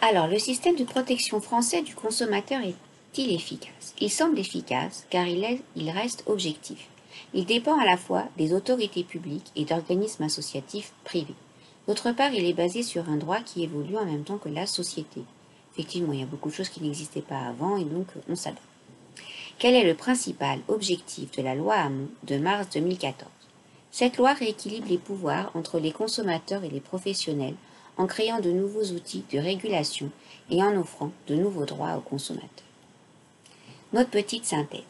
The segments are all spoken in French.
Alors, le système de protection français du consommateur est-il efficace? Il semble efficace car il reste objectif. Il dépend à la fois des autorités publiques et d'organismes associatifs privés. D'autre part, il est basé sur un droit qui évolue en même temps que la société. Effectivement, il y a beaucoup de choses qui n'existaient pas avant et donc on s'adapte. Quel est le principal objectif de la loi Hamon de mars 2014? Cette loi rééquilibre les pouvoirs entre les consommateurs et les professionnels en créant de nouveaux outils de régulation et en offrant de nouveaux droits aux consommateurs. Notre petite synthèse.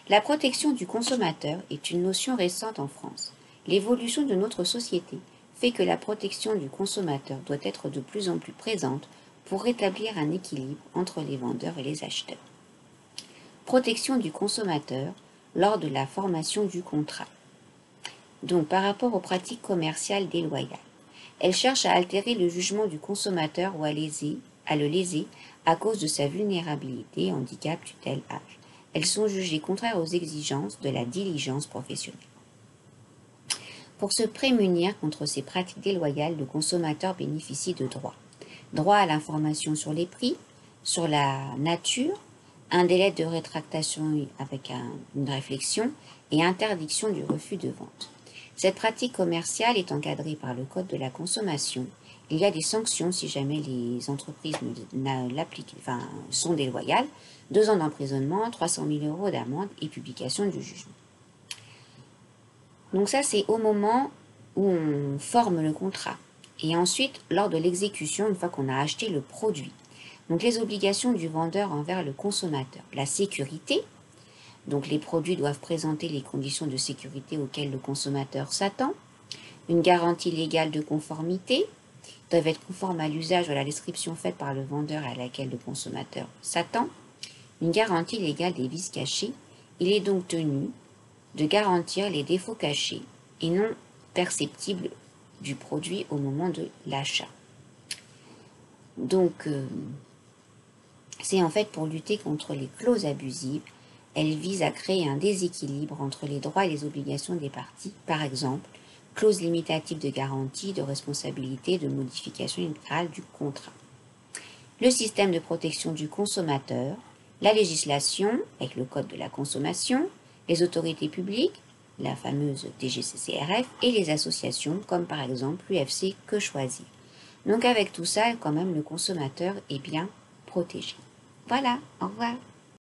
La protection du consommateur est une notion récente en France. L'évolution de notre société fait que la protection du consommateur doit être de plus en plus présente pour rétablir un équilibre entre les vendeurs et les acheteurs. Protection du consommateur lors de la formation du contrat. Donc par rapport aux pratiques commerciales déloyales. Elle cherche à altérer le jugement du consommateur ou à le léser à cause de sa vulnérabilité, handicap, tutelle, âge. Elles sont jugées contraires aux exigences de la diligence professionnelle. Pour se prémunir contre ces pratiques déloyales, le consommateur bénéficie de droits. Droit à l'information sur les prix, sur la nature, un délai de rétractation avec une réflexion et interdiction du refus de vente. Cette pratique commerciale est encadrée par le Code de la consommation. Il y a des sanctions si jamais les entreprises sont déloyales, 2 ans d'emprisonnement, 300 000 € d'amende et publication du jugement. Donc ça, c'est au moment où on forme le contrat. Et ensuite, lors de l'exécution, une fois qu'on a acheté le produit. Donc les obligations du vendeur envers le consommateur. La sécurité. Donc les produits doivent présenter les conditions de sécurité auxquelles le consommateur s'attend. Une garantie légale de conformité. Doivent être conformes à l'usage ou à la description faite par le vendeur à laquelle le consommateur s'attend. Une garantie légale des vices cachés. Il est donc tenu de garantir les défauts cachés et non perceptibles du produit au moment de l'achat. Donc, c'est en fait pour lutter contre les clauses abusives. Elle vise à créer un déséquilibre entre les droits et les obligations des parties, par exemple, clause limitative de garantie, de responsabilité, de modification intégrale du contrat. Le système de protection du consommateur, la législation, avec le Code de la consommation, les autorités publiques, la fameuse DGCCRF, et les associations, comme par exemple l'UFC Que Choisir. Donc avec tout ça, quand même, le consommateur est bien protégé. Voilà, au revoir.